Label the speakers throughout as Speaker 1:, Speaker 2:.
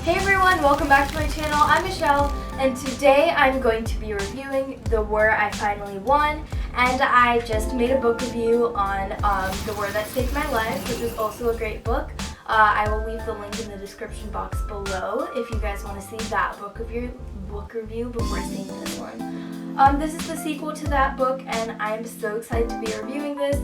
Speaker 1: Hey everyone, welcome back to my channel. I'm Mishel, and today I'm going to be reviewing The War I Finally Won, and I just made a book review on The War That Saved My Life, which is also a great book. I will leave the link in the description box below if you guys want to see that book review before seeing this one. This is the sequel to that book, and I am so excited to be reviewing this.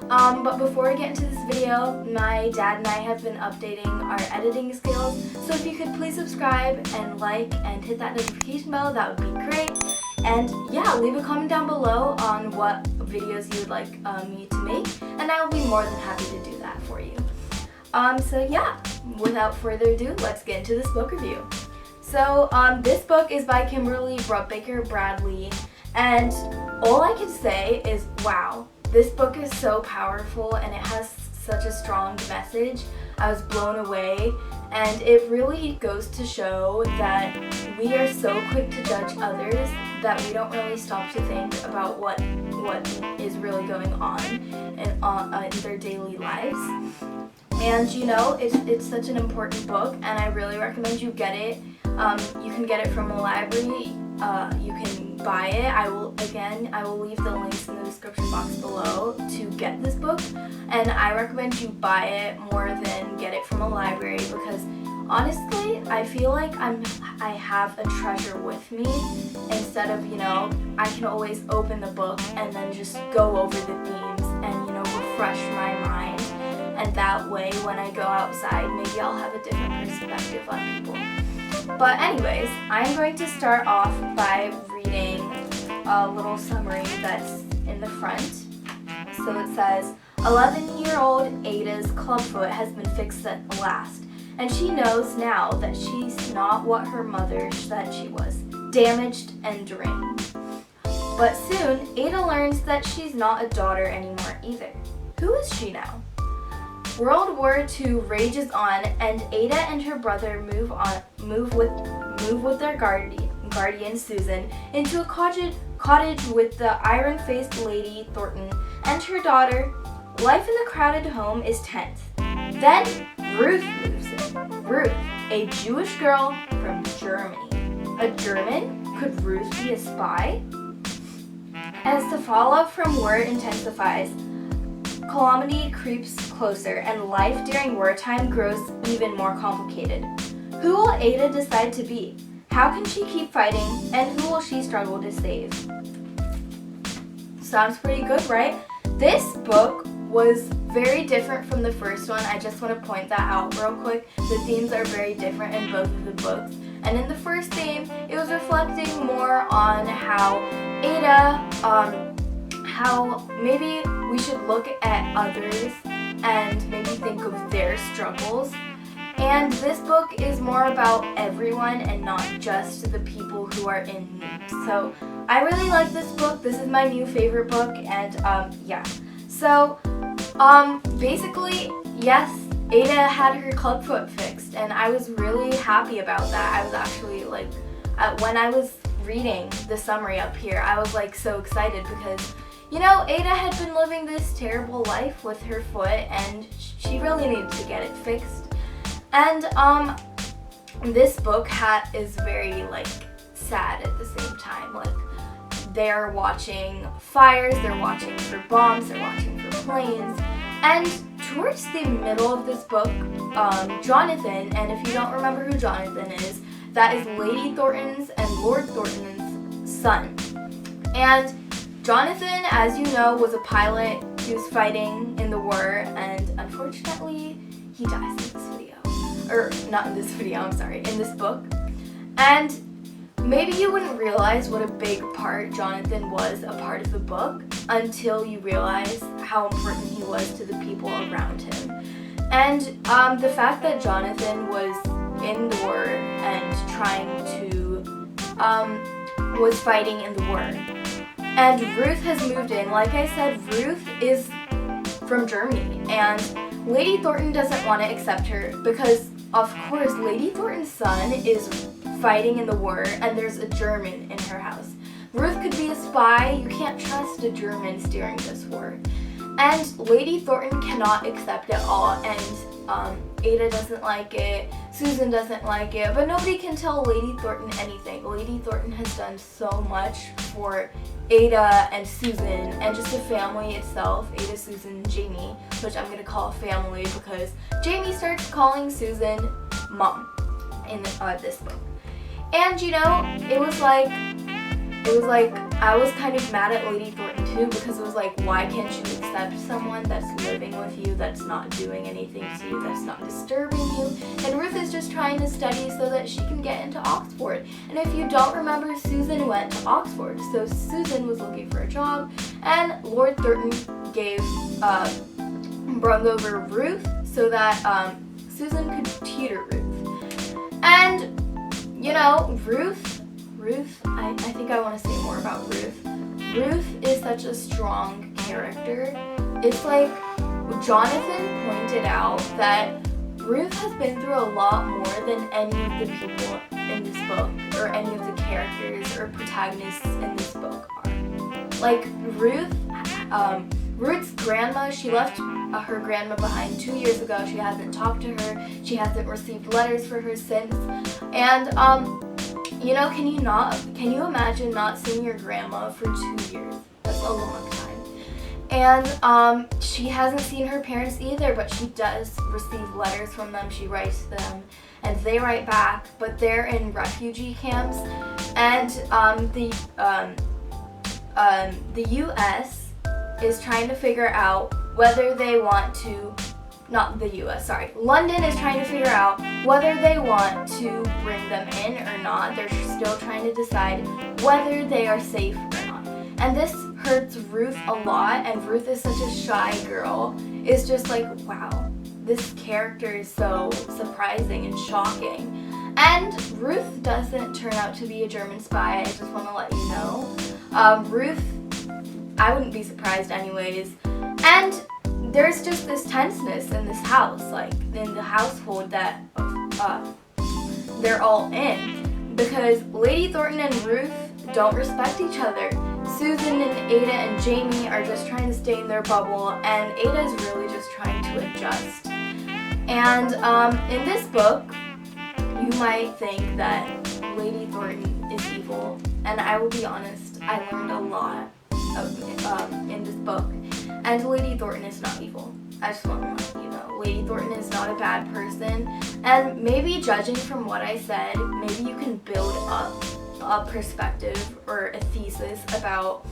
Speaker 1: But before I get into this video, my dad and I have been updating our editing skills, so if you could please subscribe and like and hit that notification bell, that would be great. And yeah, leave a comment down below on what videos you would like me to make, and I will be more than happy to do that for you. So yeah, without further ado, let's get into this book review. So this book is by Kimberly Brubaker Bradley, and all I can say is wow. This book is so powerful and it has such a strong message. I was blown away, and it really goes to show that we are so quick to judge others that we don't really stop to think about what is really going on in their daily lives. And you know, it's such an important book, and I really recommend you get it. You can get it from a library. You can buy it. I will leave the links in the description box below to get this book, and I recommend you buy it more than get it from a library, because honestly I feel like I have a treasure with me, instead of, you know, I can always open the book and then just go over the themes and, you know, refresh my mind, and that way when I go outside maybe I'll have a different perspective on people. But anyways, I'm going to start off by reading a little summary that's in the front. So it says, 11-year-old Ada's clubfoot has been fixed at last, and she knows now that she's not what her mother said she was, damaged and drained. But soon, Ada learns that she's not a daughter anymore either. Who is she now? World War II rages on, and Ada and her brother move with their guardian Susan into a cottage with the iron-faced Lady Thornton and her daughter. Life in the crowded home is tense. Then Ruth moves in. Ruth, a Jewish girl from Germany. A German? Could Ruth be a spy? As the fallout from war intensifies, calamity creeps closer, and life during wartime grows even more complicated. Who will Ada decide to be? How can she keep fighting? And who will she struggle to save? Sounds pretty good, right? This book was very different from the first one. I just want to point that out real quick. The themes are very different in both of the books. And in the first theme, it was reflecting more on how Ada, how maybe we should look at others and maybe think of their struggles. And this book is more about everyone and not just the people who are in need. So I really like this book. This is my new favorite book, and yeah. So basically, yes, Ada had her clubfoot fixed, and I was really happy about that. I was actually like, when I was reading the summary up here, I was like so excited because, you know, Ada had been living this terrible life with her foot, and she really needed to get it fixed. And this book is very like sad at the same time. Like, they're watching fires, they're watching for bombs, they're watching for planes. And towards the middle of this book, Jonathan, and if you don't remember who Jonathan is, that is Lady Thornton's and Lord Thornton's son. And Jonathan, as you know, was a pilot. He was fighting in the war, and unfortunately, he dies in this video. Or, not in this video, I'm sorry, in this book. And maybe you wouldn't realize what a big part Jonathan was a part of the book until you realize how important he was to the people around him. And the fact that Jonathan was in the war and was fighting in the war. And Ruth has moved in. Like I said, Ruth is from Germany, and Lady Thornton doesn't want to accept her because, of course, Lady Thornton's son is fighting in the war, and there's a German in her house. Ruth could be a spy. You can't trust the Germans during this war. And Lady Thornton cannot accept it all, and Ada doesn't like it, Susan doesn't like it, but nobody can tell Lady Thornton anything. Lady Thornton has done so much for Ada and Susan and just the family itself, Ada, Susan, and Jamie, which I'm going to call family because Jamie starts calling Susan Mom in this book. And you know, it was like I was kind of mad at Lady Thornton too, because it was like, why can't you accept someone that's living with you, that's not doing anything to you, that's not disturbing you? And Ruth is just trying to study so that she can get into Oxford. And if you don't remember, Susan went to Oxford. So Susan was looking for a job, and Lord Thornton brung over Ruth so that Susan could tutor Ruth. And you know, Ruth, I think I want to say more about Ruth. Ruth is such a strong character. It's like Jonathan pointed out that Ruth has been through a lot more than any of the people in this book, or any of the characters or protagonists in this book are. Like Ruth's grandma, she left her grandma behind 2 years ago. She hasn't talked to her. She hasn't received letters for her since. And you know, can you imagine not seeing your grandma for 2 years? That's a long time. And she hasn't seen her parents either, but she does receive letters from them. She writes to them, and they write back, but they're in refugee camps. And the U.S. is trying to figure out whether they want to, not the U.S., sorry, London is trying to figure out whether they want to bring them in or not. They're still trying to decide whether they are safe or not. And this hurts Ruth a lot, and Ruth is such a shy girl. It's just like, wow, this character is so surprising and shocking. And Ruth doesn't turn out to be a German spy, I just want to let you know. Ruth, I wouldn't be surprised anyways. And there's just this tenseness in this house, like in the household that they're all in, because Lady Thornton and Ruth don't respect each other. Susan and Ada and Jamie are just trying to stay in their bubble, and Ada's really just trying to adjust. And in this book, you might think that Lady Thornton is evil, and I will be honest, I learned a lot in this book. And Lady Thornton is not evil. I just want to let you know. Lady Thornton is not a bad person. And maybe judging from what I said, maybe you can build up a perspective or a thesis about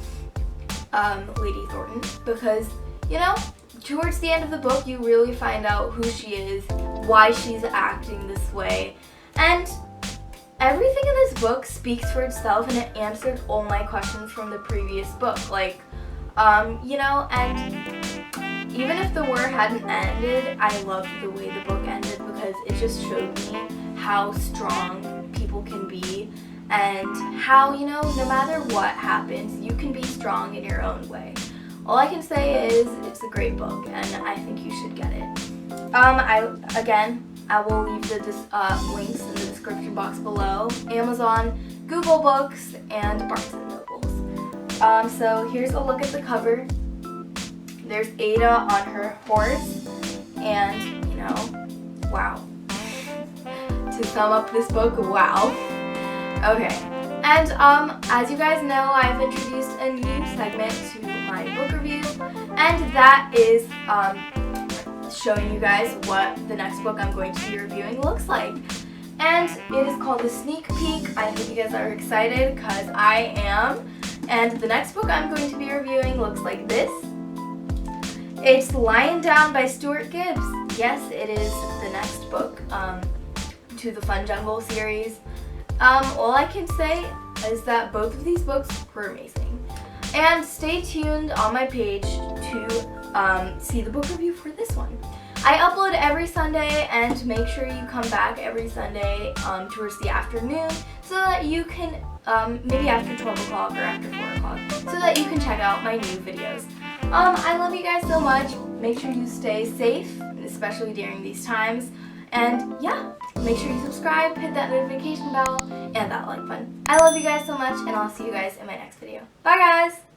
Speaker 1: Lady Thornton. Because, you know, towards the end of the book, you really find out who she is, why she's acting this way. And everything in this book speaks for itself, and it answered all my questions from the previous book. Like, you know, and even if the war hadn't ended, I loved the way the book ended, because it just showed me how strong people can be, and how, you know, no matter what happens, you can be strong in your own way. All I can say is it's a great book, and I think you should get it. I will leave the links in the description box below. Amazon, Google Books, and Barnes & Nobles. So here's a look at the cover. There's Ada on her horse, and, you know, wow. To sum up this book, wow. Okay, and as you guys know, I've introduced a new segment to my book reviews, and that is showing you guys what the next book I'm going to be reviewing looks like. And it is called The Sneak Peek. I hope you guys are excited, because I am. And the next book I'm going to be reviewing looks like this. It's Lying Down by Stuart Gibbs. Yes, it is the next book to the Fun Jungle series. All I can say is that both of these books were amazing. And stay tuned on my page to see the book review for this one. I upload every Sunday, and make sure you come back every Sunday towards the afternoon, so that you can, maybe after 12 o'clock or after 4 o'clock, so that you can check out my new videos. I love you guys so much. Make sure you stay safe, especially during these times. And yeah, make sure you subscribe, hit that notification bell, and that like button. I love you guys so much, and I'll see you guys in my next video. Bye guys!